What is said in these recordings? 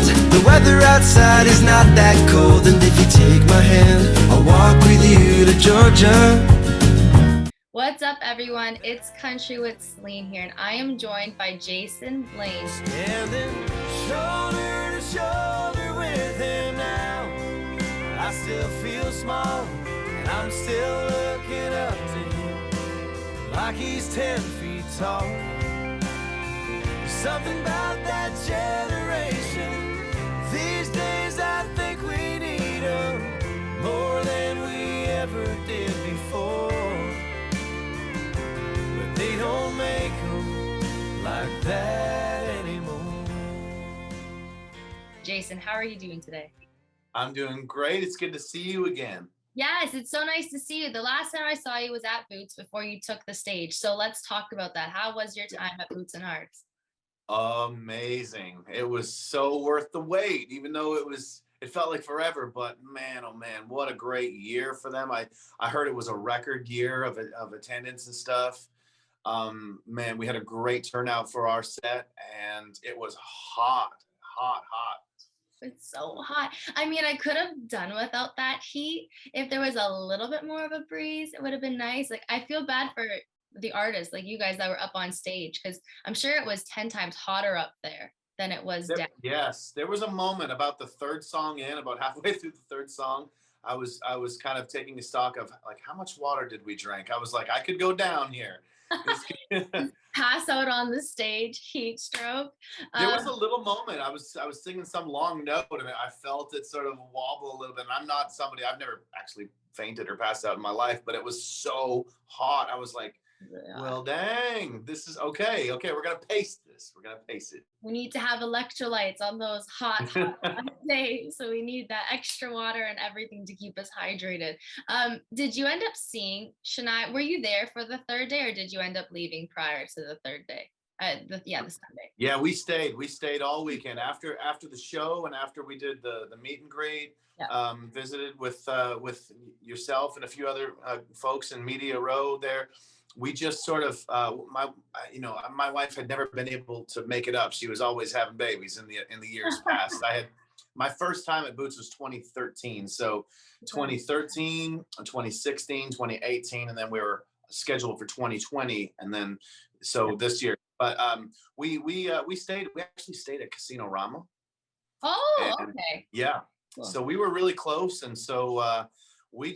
told the weather outside is not that cold, and if you take my hand, I'll walk with you to Georgia. What's up, everyone? It's Country with Celine here, and I am joined by Jason Blaine. Standing shoulder to shoulder with him now, I still feel small, and I'm still looking up to him like he's 10 feet tall. There's something about that generation these days, I think we need them more than we ever did before. But they don't make them like that anymore. Jason, how are you doing today? I'm doing great. It's good to see you again. Yes, it's so nice to see you. The last time I saw you was at Boots before you took the stage. So let's talk about that. How was your time at Boots and Hearts? Amazing. It was so worth the wait, even though it felt like forever, but man, oh man, what a great year for them. I heard it was a record year of attendance and stuff. Man, we had a great turnout for our set, and it was hot. It's so hot. I mean, I could have done without that heat. If there was a little bit more of a breeze, it would have been nice. Like, I feel bad for the artists, like you guys that were up on stage, because I'm sure it was 10 times hotter up there than it was down. Yes, there was a moment about the third song in, about halfway through the third song, I was kind of taking a stock of like, how much water did we drink? I was like, I could go down here. Pass out on the stage, heat stroke. There was a little moment. I was singing some long note, and I felt it sort of wobble a little bit. And I'm not somebody, I've never actually fainted or passed out in my life, but it was so hot. I was like, well, dang, this is okay. Okay, we're gonna pace this. We're gonna pace it. We need to have electrolytes on those hot days, so we need that extra water and everything to keep us hydrated. Did you end up seeing Shania? Were you there for the third day, or did you end up leaving prior to the third day? The Sunday. Yeah, we stayed. We stayed all weekend after the show, and after we did the meet and greet. Yeah. Visited with yourself and a few other folks in Media Row there. We just sort of my wife had never been able to make it up. She was always having babies in the years past. I had my first time at Boots was 2013. So 2013, 2016, 2018, and then we were scheduled for 2020, and then so this year. But we stayed. We actually stayed at Casino Rama. Oh, okay. Yeah. Cool. So we were really close, and so we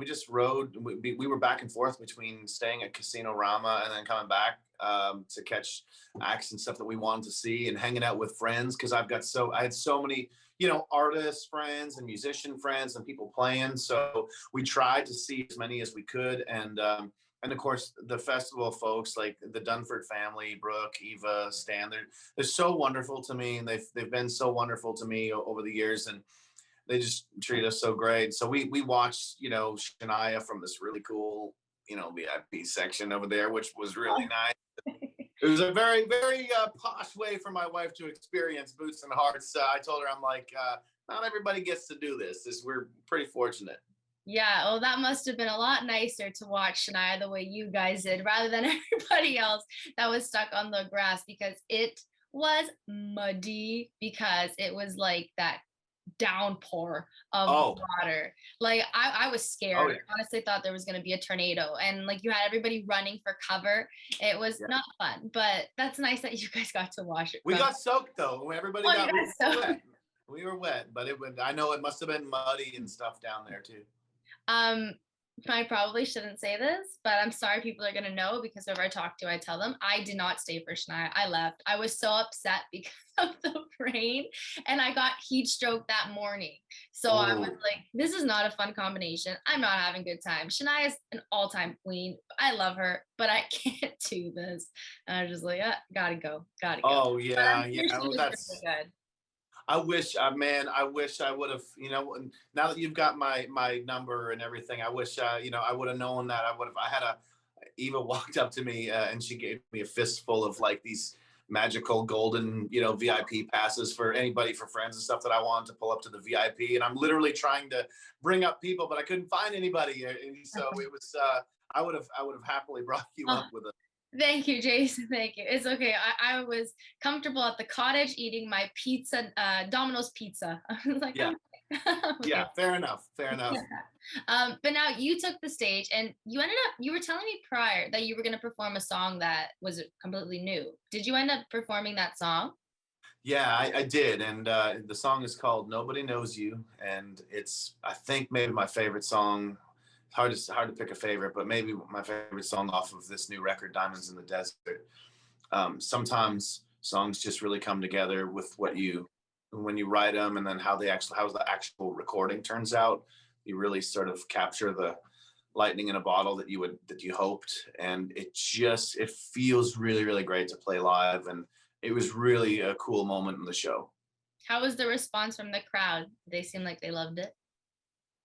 just rode. We were back and forth between staying at Casino Rama and then coming back to catch acts and stuff that we wanted to see, and hanging out with friends, because I had so many artist friends and musician friends and people playing. So we tried to see as many as we could, and of course the festival folks like the Dunford family, Brooke, Eva, Stan, they're so wonderful to me, and they've been so wonderful to me over the years, and they just treat us so great. So we watched, Shania from this really cool, VIP section over there, which was really nice. It was a very, very posh way for my wife to experience Boots and Hearts. I told her, I'm like, not everybody gets to do this. We're pretty fortunate. Yeah, well, that must have been a lot nicer to watch Shania the way you guys did, rather than everybody else that was stuck on the grass, because it was muddy, because it was like that downpour of water. Like I was scared. Oh, yeah. I honestly thought there was going to be a tornado, and like you had everybody running for cover. It was not fun, but that's nice that you guys got to watch it. We got soaked though. Everybody got soaked. Wet. We were wet, but I know it must have been muddy and stuff down there too. I probably shouldn't say this, but I'm sorry people are going to know, because whoever I talk to, I tell them I did not stay for Shania. I left. I was so upset because of the rain, and I got heat stroke that morning. So I was like, this is not a fun combination. I'm not having a good time. Shania is an all-time queen. I love her, but I can't do this. And I was just like, gotta go. Oh yeah, yeah. Well, that's really good. I wish, man, I wish I would have, now that you've got my number and everything, I wish, I would have known that. Eva walked up to me and she gave me a fistful of like these magical golden, VIP passes for anybody, for friends and stuff that I wanted to pull up to the VIP. And I'm literally trying to bring up people, but I couldn't find anybody. And so it was, I would have happily brought you up with Thank you, Jason. Thank you. It's okay. I was comfortable at the cottage eating my pizza, Domino's pizza. I was like, Yeah, okay. yeah, fair enough, fair Yeah. enough. But now you took the stage and you were telling me prior that you were going to perform a song that was completely new. Did you end up performing that song? Yeah, I did, and the song is called "Nobody Knows You," and it's I think maybe my favorite song. Hard to pick a favorite, but maybe my favorite song off of this new record, "Diamonds in the Desert." Sometimes songs just really come together with what you when you write them, and then how the actual recording turns out. You really sort of capture the lightning in a bottle that you hoped, and it feels really great to play live, and it was really a cool moment in the show. How was the response from the crowd? They seemed like they loved it.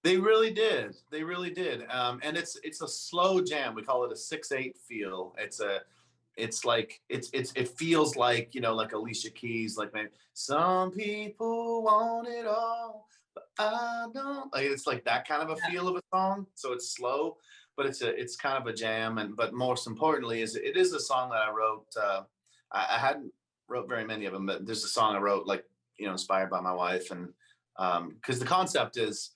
They really did. They really did. And it's a slow jam. We call it a 6/8 feel. It feels like, like Alicia Keys, like, man, some people want it all, but I don't. Like, it's like that kind of a Yeah. feel of a song. So it's slow, but it's kind of a jam. And but most importantly, is it is a song that I wrote. I hadn't wrote very many of them, but there's a song I wrote, like, inspired by my wife, and because the concept is,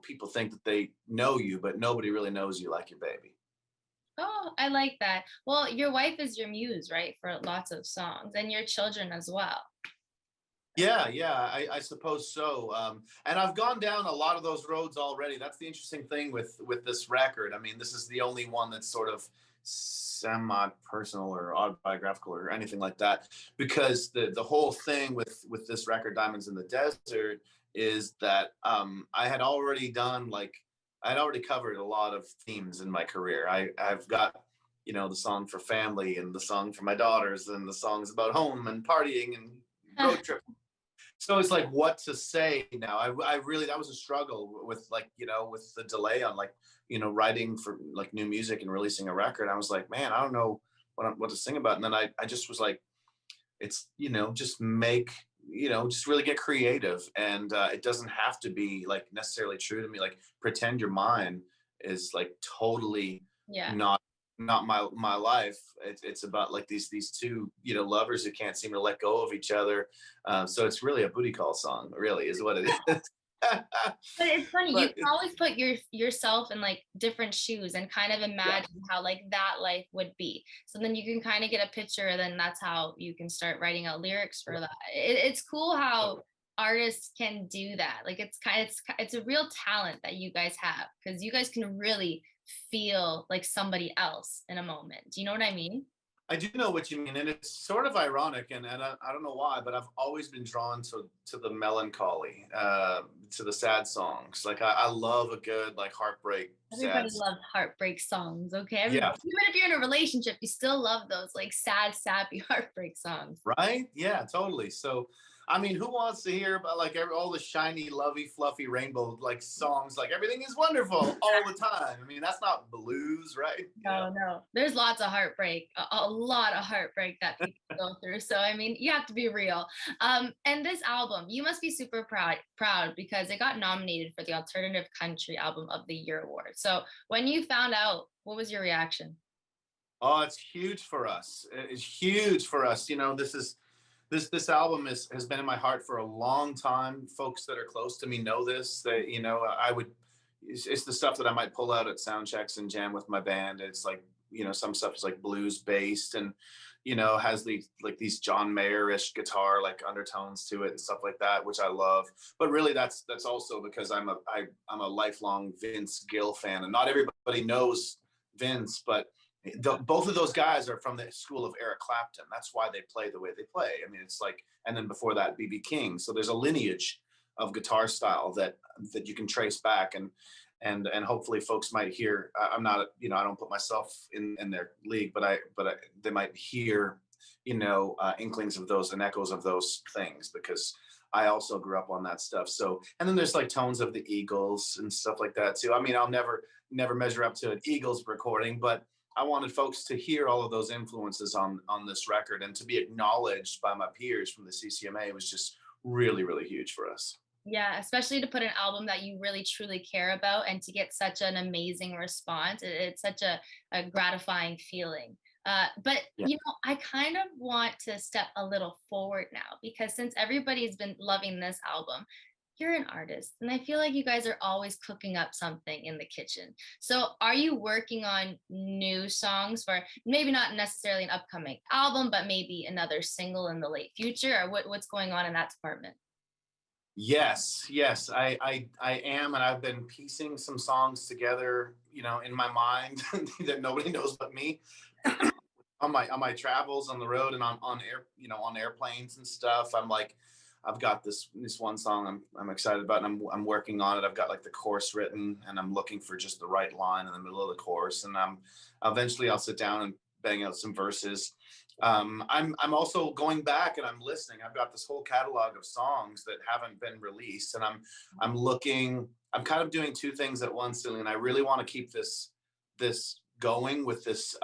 people think that they know you, but nobody really knows you like your baby. Oh, I like that. Well, your wife is your muse, right? For lots of songs and your children as well. Yeah, yeah, I suppose so. And I've gone down a lot of those roads already. That's the interesting thing with this record. I mean, this is the only one that's sort of semi-personal or autobiographical or anything like that, because the whole thing with this record, Diamonds in the Desert, is that I'd already covered a lot of themes in my career. I've got, the song for family, and the song for my daughters, and the songs about home and partying and road trip. So it's like, what to say now? I really, that was a struggle with, like, with the delay on, like, writing for like new music and releasing a record. I was like, man, I don't know what to sing about. And then I just was like, it's, just really get creative. And it doesn't have to be like necessarily true to me. Like, Pretend You're Mine is like totally Yeah. not my life. It's about like these two, lovers who can't seem to let go of each other. So it's really a booty call song, really, is what it is. But it's funny, you But can always put yourself in like different shoes and kind of yeah, imagine how like that life would be. So then you can kind of get a picture, and then that's how you can start writing out lyrics for that. It's cool how artists can do that. Like it's a real talent that you guys have, because you guys can really feel like somebody else in a moment. Do you know what I mean? I do know what you mean, and it's sort of ironic, and I don't know why, but I've always been drawn to the melancholy, to the sad songs. Like, I love a good, like, heartbreak Everybody sad. loves heartbreak songs, okay? Yeah, Everybody, even if you're in a relationship, you still love those like sad, sappy heartbreak songs. right? Yeah, totally. So, I mean, who wants to hear about like all the shiny, lovey, fluffy rainbow like songs? Like, everything is wonderful all the time. I mean, that's not blues, right? No, no. There's lots of heartbreak, a lot of heartbreak that people go through. So I mean, you have to be real. And this album, you must be super proud because it got nominated for the Alternative Country Album of the Year award. So when you found out, what was your reaction? Oh, it's huge for us. It's huge for us. This album has been in my heart for a long time. Folks that are close to me know this. That, I would. It's the stuff that I might pull out at sound checks and jam with my band. It's like, some stuff is like blues based, and has these John Mayer-ish guitar like undertones to it and stuff like that, which I love. But really, that's also because I'm a lifelong Vince Gill fan, and not everybody knows Vince, but both of those guys are from the school of Eric Clapton. That's why they play the way they play. I mean, it's like, and then before that, BB King. So there's a lineage of guitar style that you can trace back, and hopefully folks might hear. I'm not, I don't put myself in their league, but they might hear, inklings of those and echoes of those things, because I also grew up on that stuff. So, and then there's like tones of the Eagles and stuff like that too. I mean, I'll never measure up to an Eagles recording, but I wanted folks to hear all of those influences on this record, and to be acknowledged by my peers from the CCMA was just really huge for us. Yeah, especially to put an album that you really truly care about and to get such an amazing response. It's such a gratifying feeling. But Yeah. I kind of want to step a little forward now, because since everybody's been loving this album, you're an artist, and I feel like you guys are always cooking up something in the kitchen. So are you working on new songs for maybe not necessarily an upcoming album, but maybe another single in the late future, or what's going on in that department? Yes, I am, and I've been piecing some songs together, in my mind that nobody knows but me. On my travels on the road and on air, on airplanes and stuff. I'm like, I've got this one song I'm excited about, and I'm working on it. I've got like the chorus written, and I'm looking for just the right line in the middle of the chorus, and eventually I'll sit down and bang out some verses. I'm also going back and I'm listening. I've got this whole catalog of songs that haven't been released, and I'm looking. I'm kind of doing two things at once, Celine. I really want to keep this going with this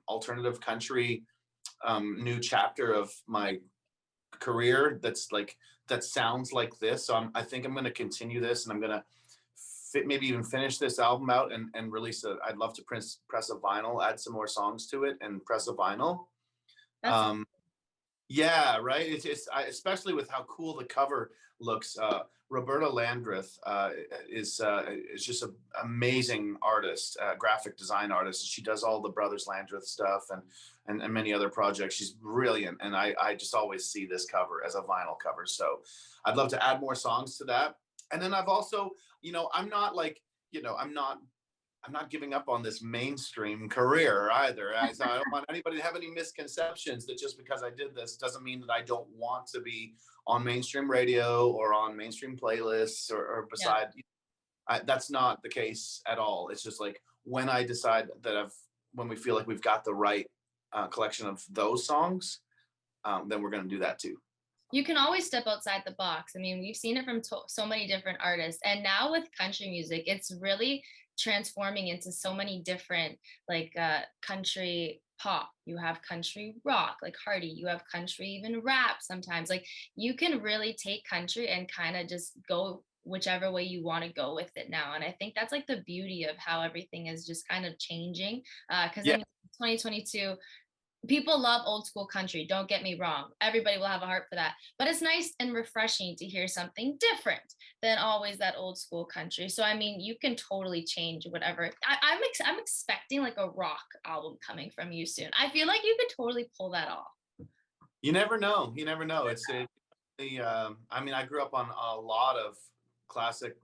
alternative country new chapter of my career that sounds like this. So I think I'm going to continue this, and I'm going to maybe even finish this album out and release I'd love to press a vinyl, add some more songs to it, and press a vinyl. That's Um, yeah, right. Especially with how cool the cover looks. Roberta Landreth is just an amazing artist, graphic design artist. She does all the Brothers Landreth stuff and many other projects. She's brilliant, and I just always see this cover as a vinyl cover. So I'd love to add more songs to that. And then I've also, I'm not like, I'm not giving up on this mainstream career either. So I don't want anybody to have any misconceptions that just because I did this doesn't mean that I don't want to be on mainstream radio or on mainstream playlists or beside. That's not the case at all. It's just like when I decide that when we feel like we've got the right collection of those songs, then we're going to do that too. You can always step outside the box. I mean, we've seen it from so many different artists. And now with country music, it's really transforming into so many different, like country pop. You have country rock, like Hardy. You have country, even rap sometimes. Like you can really take country and kind of just go whichever way you want to go with it now. And I think that's like the beauty of how everything is just kind of changing. Because Yeah. I mean, 2022, people love old school country, don't get me wrong, everybody will have a heart for that, but it's nice and refreshing to hear something different than always that old school country. So I mean, you can totally change whatever. I'm expecting like a rock album coming from you soon. I feel like you could totally pull that off. You never know. I mean, I grew up on a lot of classic,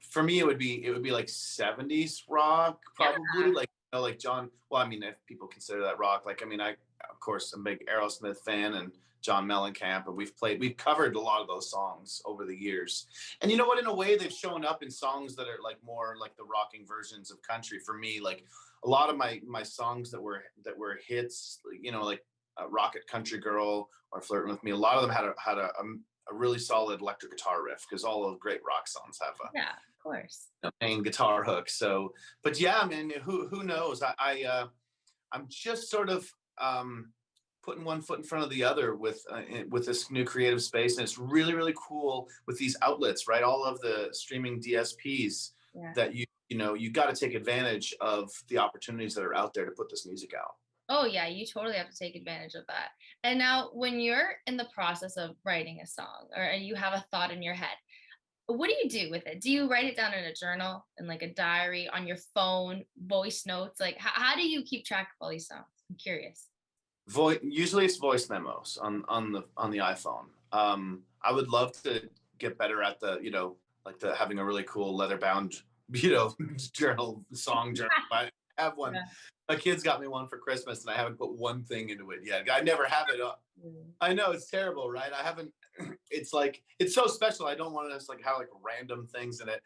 for me, it would be like 70s rock, probably, like John. Well, I mean, if people consider that rock, like, I mean, of course, I'm a big Aerosmith fan, and John Mellencamp, and we've covered a lot of those songs over the years. And you know what? In a way, they've shown up in songs that are like more like the rocking versions of country. For me, like a lot of my songs that were hits, like Rocket Country Girl or Flirting with Me. A lot of them had a really solid electric guitar riff, because all of great rock songs have a Of course. main guitar hook. So, but yeah, man, who knows? I'm just sort of putting one foot in front of the other with this new creative space, and it's really, really cool with these outlets, right? All of the streaming DSPs that you got to take advantage of the opportunities that are out there to put this music out. Oh yeah, you totally have to take advantage of that. And now when you're in the process of writing a song, or you have a thought in your head, what do you do with it? Do you write it down in a journal, in like a diary, on your phone, voice notes? Like how do you keep track of all these songs? I'm curious. Usually it's voice memos on the iPhone. I would love to get better at like having a really cool leather bound, song journal. I have one. Yeah. My kids got me one for Christmas, and I haven't put one thing into it yet. I never have it up. I know, it's terrible, right? I haven't. It's like, it's so special. I don't want to just like have like random things in it,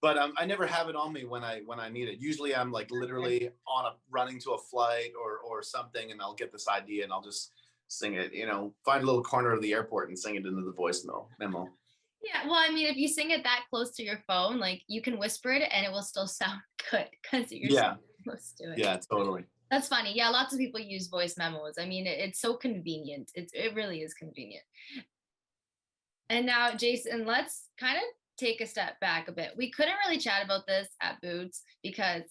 but I never have it on me when I need it. Usually I'm like literally running to a flight or something, and I'll get this idea and I'll just sing it. Find a little corner of the airport and sing it into the voice memo. Yeah, well, I mean, if you sing it that close to your phone, like you can whisper it and it will still sound good because you're so close to it. Yeah, totally. That's funny. Yeah, lots of people use voice memos. I mean, it's so convenient. It really is convenient. And now, Jason, let's kind of take a step back a bit. We couldn't really chat about this at Boots because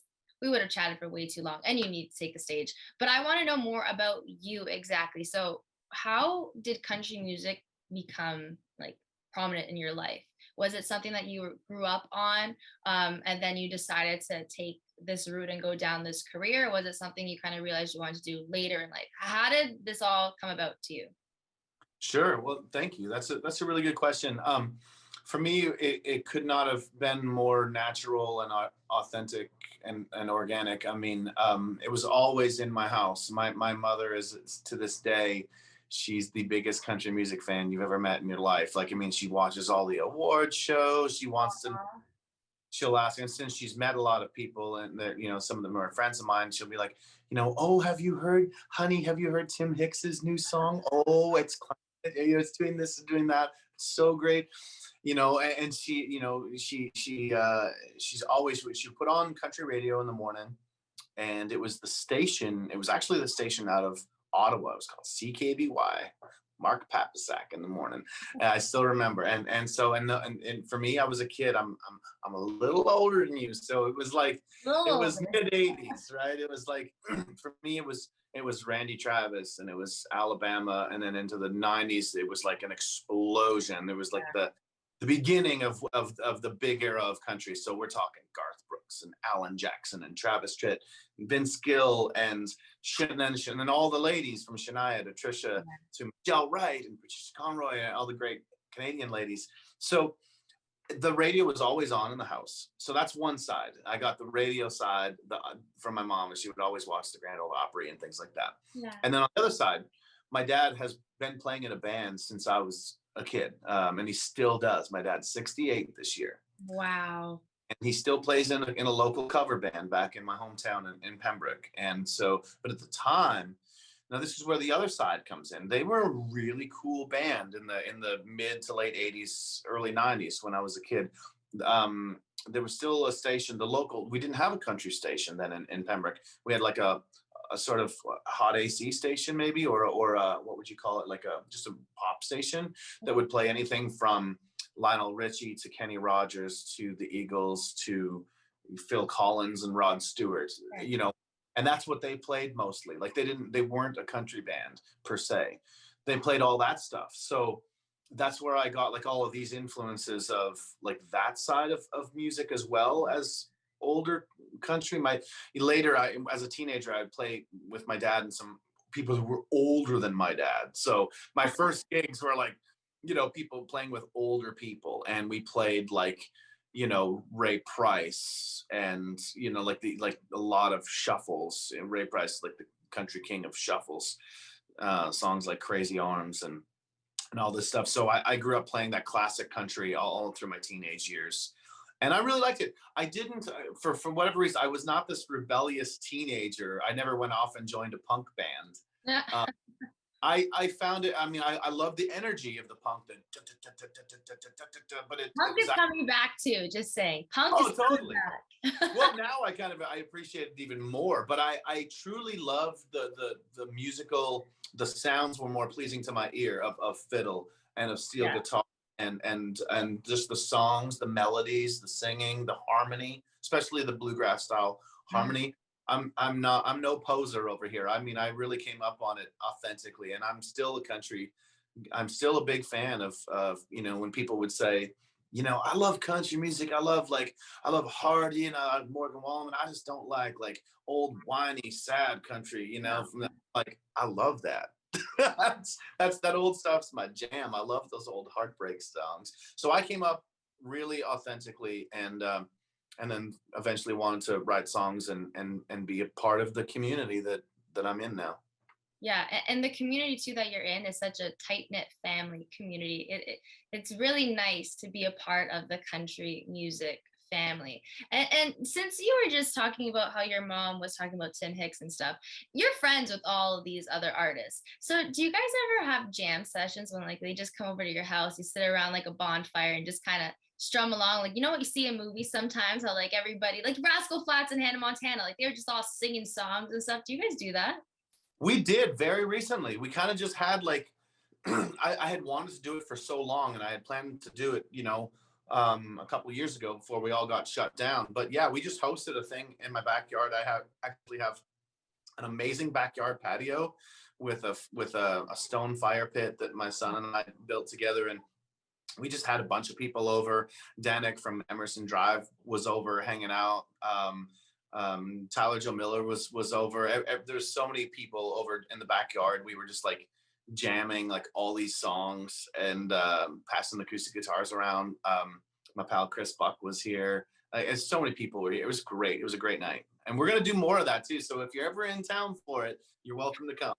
we would have chatted for way too long, and you need to take the stage. But I want to know more about you exactly. So how did country music become like prominent in your life? Was it something that you grew up on, and then you decided to take this route and go down this career? Or was it something you kind of realized you wanted to do later in life? How did this all come about to you? Sure. Well, thank you. That's a really good question. For me, it could not have been more natural and authentic and organic. I mean, it was always in my house. My mother is to this day, she's the biggest country music fan you've ever met in your life. Like, I mean, she watches all the award shows. She wants to. She'll ask, and since she's met a lot of people, and they're, some of them are friends of mine, she'll be like, oh, have you heard, honey? Have you heard Tim Hicks's new song? Oh, it's doing this and doing that. So great. And she, she's always, she put on country radio in the morning, and it was actually the station out of Ottawa. It was called CKBY, Mark Papasak in the morning. And I still remember. And for me, I was a kid. I'm a little older than you. So it was like, it was mid-80s, right? It was like, for me, it was Randy Travis, and it was Alabama. And then into the 90s, it was like an explosion. It was like the beginning of the big era of country. So we're talking Garth Brooks and Alan Jackson and Travis Tritt, and Vince Gill, and then all the ladies from Shania to Trisha to Michelle Wright and Patricia Conroy and all the great Canadian ladies. So the radio was always on in the house. So that's one side. I got the radio side from my mom, and she would always watch the Grand Ole Opry and things like that. Yeah. And then on the other side, my dad has been playing in a band since I was a kid, and he still does. My dad's 68 this year. Wow. And he still plays in a local cover band back in my hometown in Pembroke. And so, but at the time, now this is where the other side comes in. They were a really cool band in the mid to late 80s, early 90s when I was a kid. There was still a station, we didn't have a country station then in Pembroke. We had like a sort of hot AC station maybe, or what would you call it? Like just a pop station that would play anything from Lionel Richie to Kenny Rogers to the Eagles to Phil Collins and Rod Stewart, and that's what they played mostly. Like they weren't a country band per se. They played all that stuff. So that's where I got like all of these influences of like that side of music, as well as older country. Later, as a teenager, I'd play with my dad and some people who were older than my dad. So my first gigs were like, people playing with older people, and we played like, Ray Price and, like a lot of shuffles. And Ray Price, like the country king of shuffles, songs like Crazy Arms and all this stuff. So I grew up playing that classic country all through my teenage years. And I really liked it. I didn't, for whatever reason, I was not this rebellious teenager. I never went off and joined a punk band. I found it, I mean, I love the energy of the punk, but punk is coming back too, just saying. Punk is totally coming back. Well, now I appreciate it even more, but I truly love the musical, the sounds were more pleasing to my ear of fiddle and of steel guitar and just the songs, the melodies, the singing, the harmony, especially the bluegrass style harmony. I'm no poser over here. I mean, I really came up on it authentically, and I'm still a big fan of when people would say, I love country music. I love Hardy and Morgan Wallen. I just don't like old whiny sad country, like I love that. that's that old stuff's my jam. I love those old heartbreak songs. So I came up really authentically, and then eventually wanted to write songs and be a part of the community that I'm in now. Yeah, and the community too that you're in is such a tight-knit family community. It's really nice to be a part of the country music family. And since you were just talking about how your mom was talking about Tim Hicks and stuff, you're friends with all of these other artists. So do you guys ever have jam sessions when they just come over to your house, you sit around like a bonfire and just kind of strum along, like what you see in movies sometimes, how everybody, like Rascal Flatts and Hannah Montana, they were just all singing songs and stuff. Do you guys do that? We did very recently. We kind of just had I had wanted to do it for so long, and I had planned to do it a couple years ago before we all got shut down. But yeah, we just hosted a thing in my backyard. I actually have an amazing backyard patio with a stone fire pit that my son and I built together, and we just had a bunch of people over. Danik from Emerson Drive was over hanging out. Tyler Joe Miller was over. There's so many people over in the backyard. We were just like jamming like all these songs and passing acoustic guitars around. My pal Chris Buck was here. And so many people were here. It was great. It was a great night. And we're going to do more of that too. So if you're ever in town for it, you're welcome to come.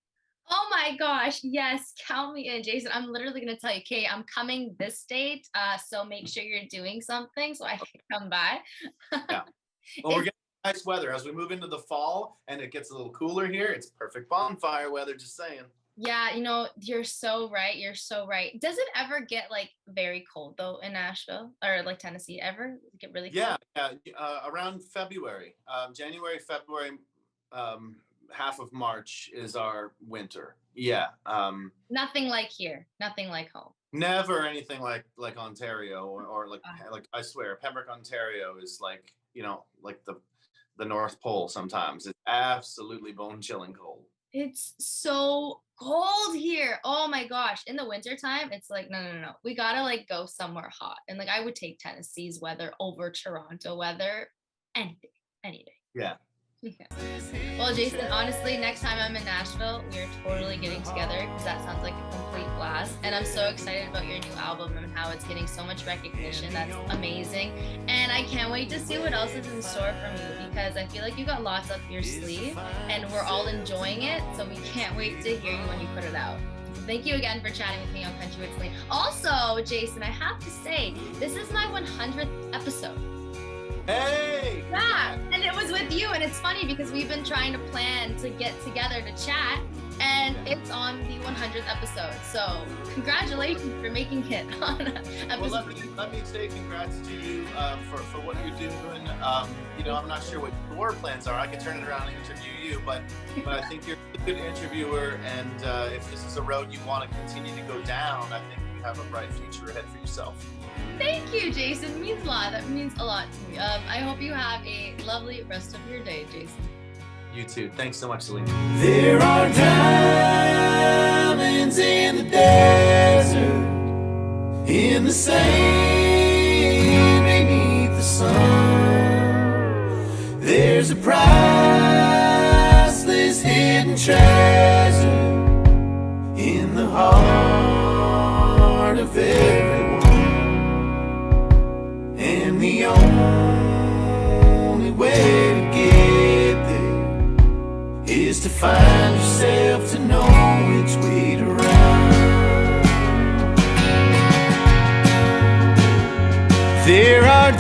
Oh my gosh, yes, count me in, Jason. I'm literally gonna tell you, okay, I'm coming this date, so make sure you're doing something so I can come by. Yeah. Well, we're getting nice weather as we move into the fall and it gets a little cooler here. It's perfect bonfire weather, just saying. Yeah, you're so right. You're so right. Does it ever get like very cold though in Nashville or like Tennessee? Ever get really cold? Yeah, around February, January, February. Half of March is our winter. Yeah. Nothing like here. Nothing like home. Never anything like Ontario or like I swear Pembroke, Ontario is like, like the North Pole sometimes. It's absolutely bone chilling cold. It's so cold here. Oh my gosh. In the wintertime, it's like, no. We gotta like go somewhere hot. And like I would take Tennessee's weather over Toronto weather any day. Yeah. Yeah. Well, Jason, honestly, next time I'm in Nashville, we are totally getting together because that sounds like a complete blast. And I'm so excited about your new album and how it's getting so much recognition. That's amazing. And I can't wait to see what else is in store from you because I feel like you got lots up your sleeve and we're all enjoying it. So we can't wait to hear you when you put it out. Thank you again for chatting with me on Country with Celine. Also, Jason, I have to say, this is my 100th episode. Hey! Yeah, and it was with you, and it's funny because we've been trying to plan to get together to chat, and it's on the 100th episode. So congratulations for making it on episode. Well, let me say congrats to you for what you're doing. I'm not sure what your plans are. I can turn it around and interview you, but I think you're a good interviewer, and if this is a road you want to continue to go down, I think you have a bright future ahead for yourself. Thank you, Jason. It means a lot. That means a lot to me. I hope you have a lovely rest of your day, Jason. You too. Thanks so much, Celine. There are diamonds in the desert, in the sand beneath the sun. There's a priceless hidden treasure in the heart of everyone. And the only way to get there is to find yourself, to know which way to run. There are